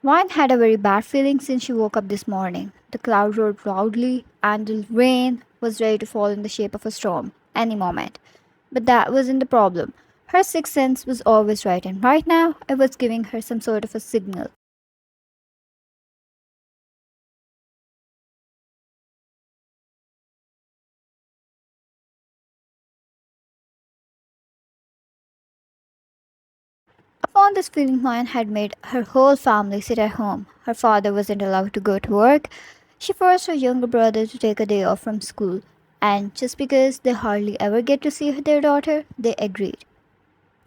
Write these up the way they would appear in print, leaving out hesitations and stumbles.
Vine had a very bad feeling since she woke up this morning. The cloud roared loudly, and the rain was ready to fall in the shape of a storm any moment. But that wasn't the problem. Her sixth sense was always right, and right now it was giving her some sort of a signal. Upon this feeling, Mayan had made her whole family sit at home. Her father wasn't allowed to go to work. She forced her younger brother to take a day off from school. And just because they hardly ever get to see their daughter, they agreed.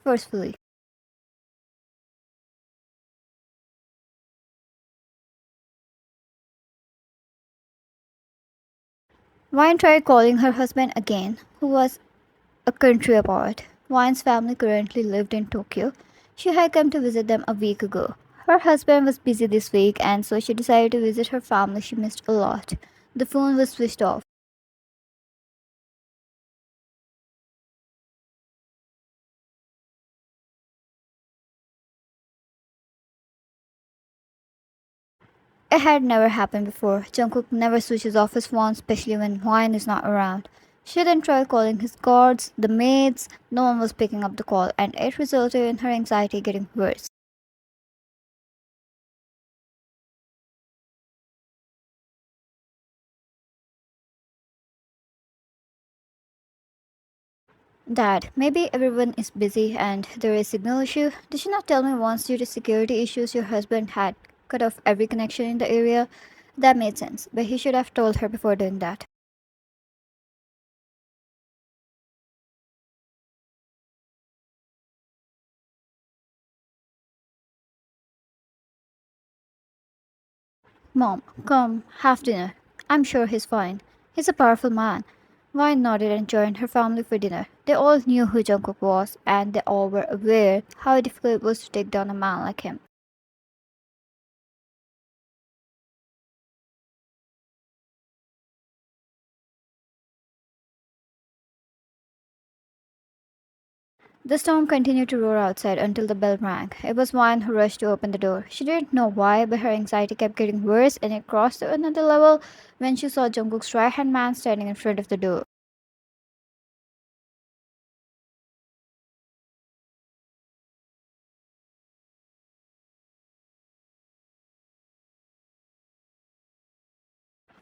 Forcefully. Vine tried calling her husband again, who was a country apart. Vine's family currently lived in Tokyo. She had come to visit them a week ago. Her husband was busy this week, and so she decided to visit her family she missed a lot. The phone was switched off. It had never happened before. Jungkook never switches off his phone, especially when Hwine is not around. She then tried calling his guards, the maids. No one was picking up the call, and it resulted in her anxiety getting worse. Dad, maybe everyone is busy and there is signal issue. Did you not tell me once due to security issues your husband had cut off every connection in the area? That made sense, but he should have told her before doing that. Mom, come, have dinner. I'm sure he's fine. He's a powerful man. Vine nodded and joined her family for dinner. They all knew who Jungkook was, and they all were aware how difficult it was to take down a man like him. The storm continued to roar outside until the bell rang. It was Vine who rushed to open the door. She didn't know why, but her anxiety kept getting worse, and it crossed to another level when she saw Jungkook's right-hand man standing in front of the door.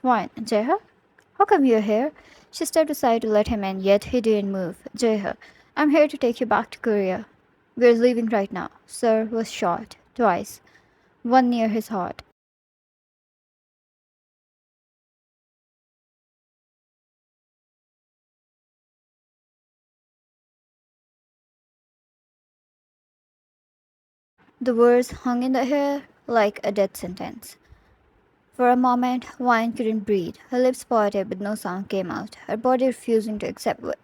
Vine, Jaeha? How come you're here? She stepped aside to let him in, yet he didn't move. Jaeha, I'm here to take you back to Korea. We're leaving right now. Sir was shot. Twice. One near his heart. The words hung in the air like a death sentence. For a moment, Wine couldn't breathe. Her lips parted, but no sound came out, her body refusing to accept what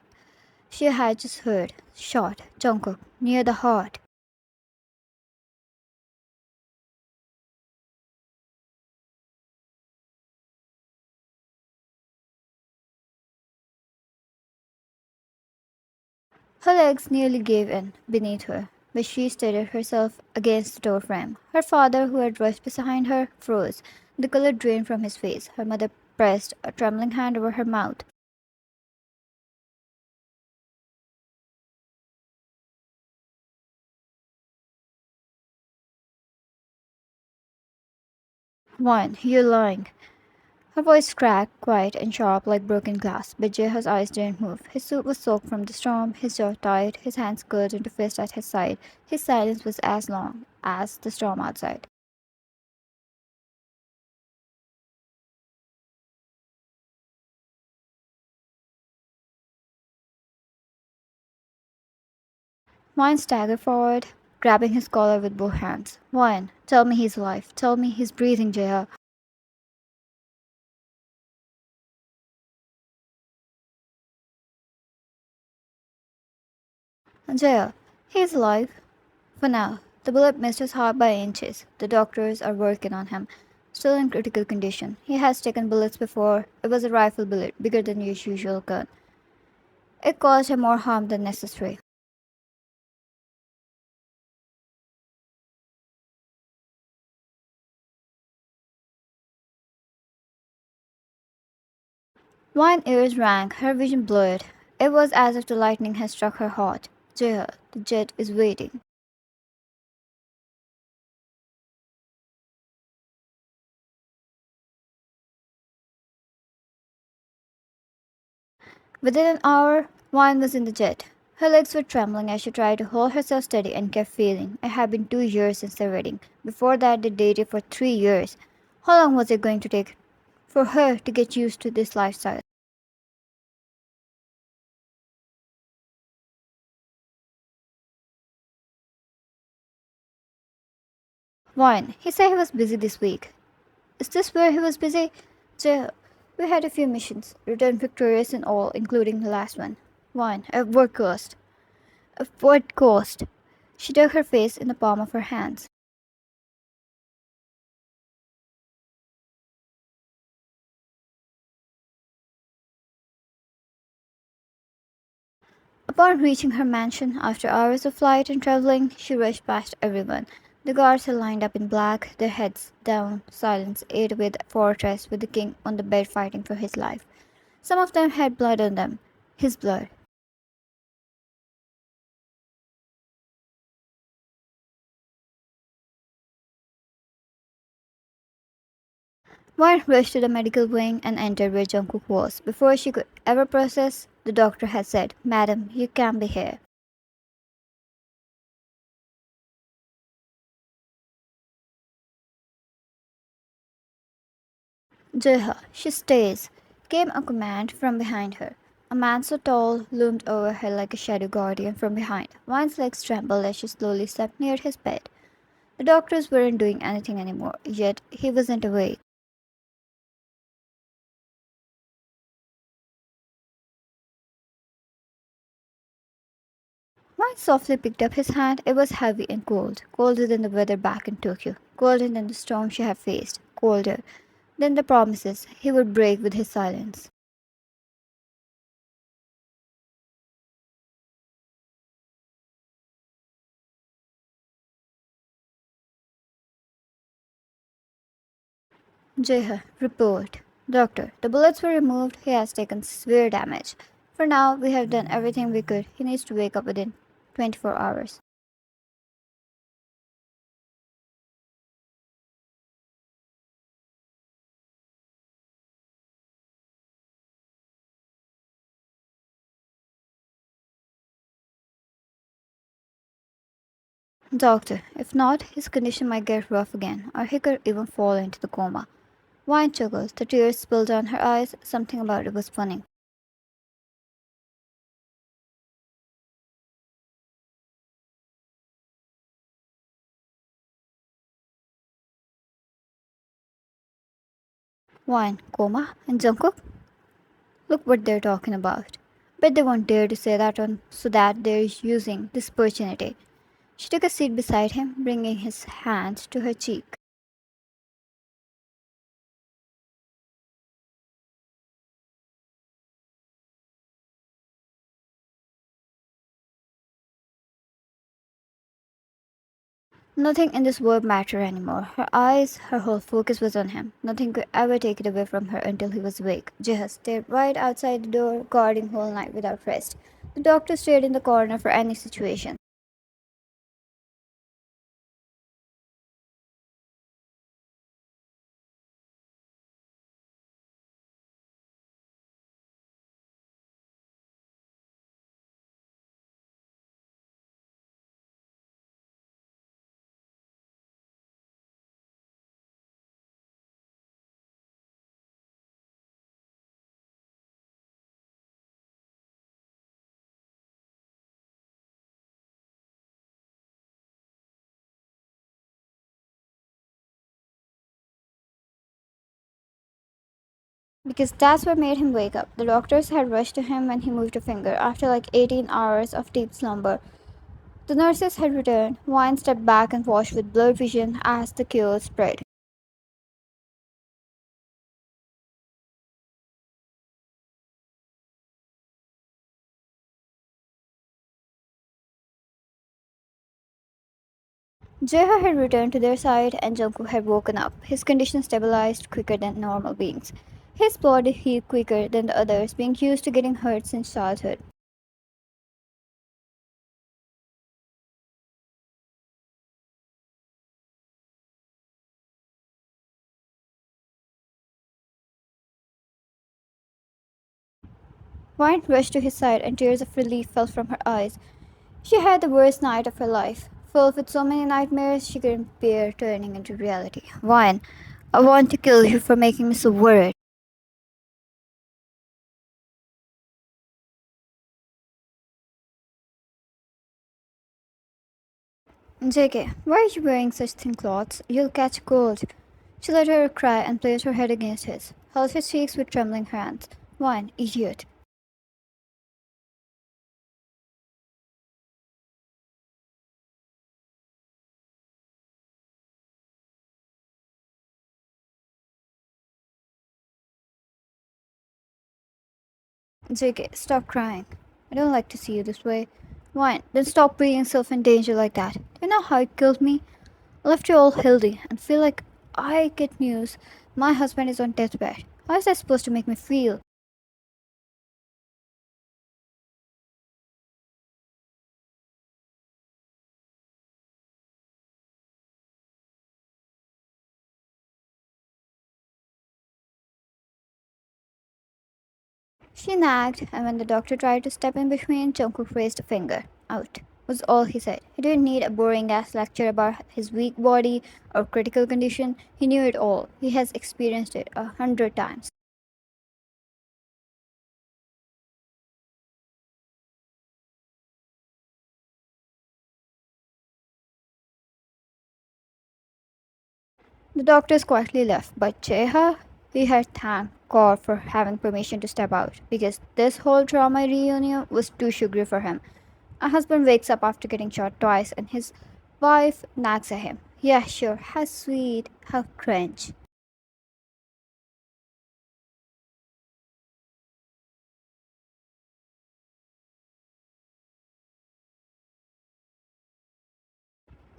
she had just heard. Shot, Jungkook, near the heart. Her legs nearly gave in beneath her, but she steadied herself against the door frame. Her father, who had rushed behind her, froze. The color drained from his face. Her mother pressed a trembling hand over her mouth. One, you're lying. Her voice cracked, quiet and sharp like broken glass, but Jeha's eyes didn't move. His suit was soaked from the storm, his jaw tight, his hands curled into fists at his side. His silence was as long as the storm outside. Wine staggered forward, grabbing his collar with both hands. Wine, tell me he's alive. Tell me he's breathing, Jeha. Jeha, he's alive. For now. The bullet missed his heart by inches. The doctors are working on him. Still in critical condition. He has taken bullets before. It was a rifle bullet, bigger than your usual gun. It caused him more harm than necessary. One ears rang, her vision blurred. It was as if the lightning had struck her heart. Jae, the jet is waiting. Within an hour, Wine was in the jet. Her legs were trembling as she tried to hold herself steady and kept failing. It had been 2 years since their wedding. Before that, they dated for 3 years. How long was it going to take for her to get used to this lifestyle? Wine, he said he was busy this week. Is this where he was busy? Jae, we had a few missions, returned victorious in all, including the last one. Wine, at what cost? At what cost? She dug her face in the palm of her hands. Upon reaching her mansion, after hours of flight and traveling, she rushed past everyone. The guards had lined up in black, their heads down. Silence ate away the fortress with the king on the bed fighting for his life. Some of them had blood on them. His blood. One rushed to the medical wing and entered where Jungkook was. Before she could ever process, the doctor had said, "Madam, you can't be here." Jeha, she stays, came a command from behind her. A man so tall loomed over her like a shadow guardian from behind. Wine's legs trembled as she slowly stepped near his bed. The doctors weren't doing anything anymore, yet he wasn't awake. Wine softly picked up his hand. It was heavy and cold, colder than the weather back in Tokyo, colder than the storm she had faced, colder than the promises he would break with his silence. Jeha, report. Doctor, the bullets were removed. He has taken severe damage. For now, we have done everything we could. He needs to wake up within 24 hours. Doctor, if not, his condition might get rough again, or he could even fall into the coma. Wine chuckled. The tears spilled down her eyes. Something about it was funny. Wine, coma, and Jungkook? Look what they're talking about. Bet they won't dare to say that on so that they're using this opportunity. She took a seat beside him, bringing his hand to her cheek. Nothing in this world mattered anymore. Her eyes, her whole focus was on him. Nothing could ever take it away from her until he was awake. Jeha stayed right outside the door, guarding whole night without rest. The doctor stayed in the corner for any situation. Because that's what made him wake up. The doctors had rushed to him when he moved a finger. After like 18 hours of deep slumber, the nurses had returned. Wine stepped back and watched with blurred vision as the cure spread. Jeha had returned to their side and Jungkook had woken up. His condition stabilized quicker than normal beings. His body healed quicker than the others, being used to getting hurt since childhood. Wine rushed to his side and tears of relief fell from her eyes. She had the worst night of her life, filled with so many nightmares she couldn't bear turning into reality. Wine, I want to kill you for making me so worried. JK, why are you wearing such thin clothes? You'll catch cold. She let her cry and placed her head against his, held his cheeks with trembling hands. Wine, idiot. JK, stop crying. I don't like to see you this way. Wine, then stop putting yourself in danger like that. Do you know how it killed me? I left you all healthy and feel like I get news. My husband is on deathbed. How is that supposed to make me feel? She nagged, and when the doctor tried to step in between, Jungkook raised a finger. Out, was all he said. He didn't need a boring ass lecture about his weak body or critical condition. He knew it all. He has experienced it 100 times. The doctors quietly left, but Cheha, he had thanked God for having permission to step out because this whole trauma reunion was too sugary for him. A husband wakes up after getting shot twice and his wife nags at him. Yeah, sure, how sweet, how cringe.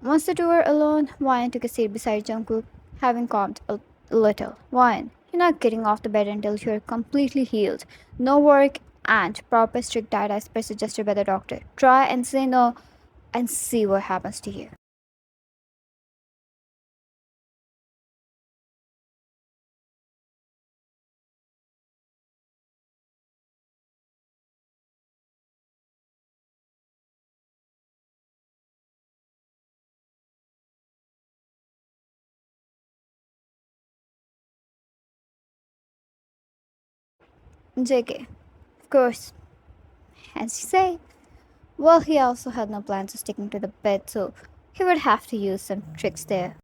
Once the two were alone, Wyan took a seat beside Jungkook, having calmed a little. Wyan, you're not getting off the bed until you're completely healed. No work and proper strict diet as per suggested by the doctor. Try and say no and see what happens to you. JK, of course, as you say. Well, he also had no plans of sticking to the bed, so he would have to use some tricks there.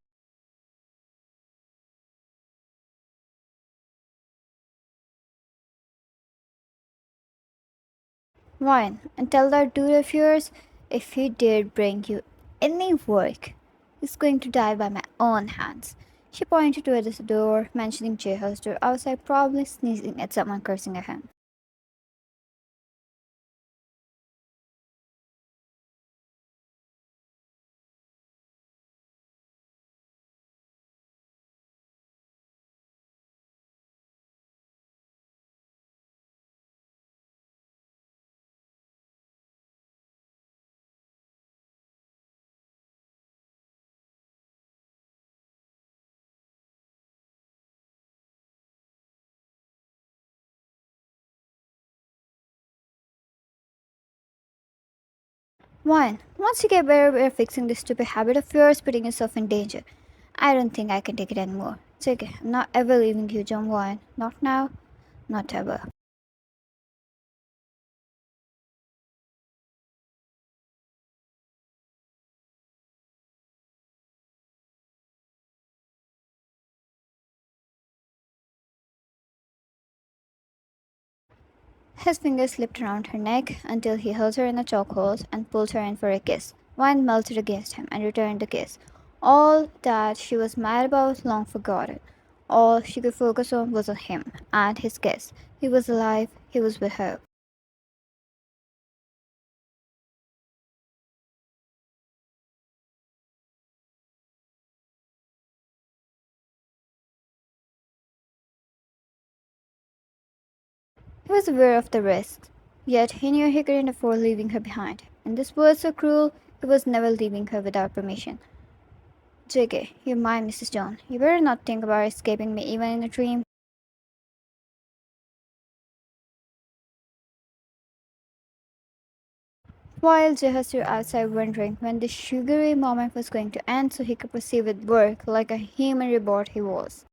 Ryan, and tell that dude of yours if he dared bring you any work, he's going to die by my own hands. She pointed toward the door, mentioning Jeho's door outside, probably sneezing at someone cursing at him. Ryan, once you get better at fixing this stupid habit of yours, putting yourself in danger, I don't think I can take it anymore. It's okay, I'm not ever leaving you, John Ryan. Not now, not ever. His fingers slipped around her neck until he held her in a chokehold and pulled her in for a kiss. Wine melted against him and returned the kiss. All that she was mad about long forgotten. All she could focus on was on him and his kiss. He was alive, he was with her. He was aware of the risks, yet he knew he couldn't afford leaving her behind. And this was so cruel, he was never leaving her without permission. JK, you're mine, Mrs. John. You better not think about escaping me even in a dream. While Jaha stood outside wondering when this sugary moment was going to end so he could proceed with work like a human robot he was.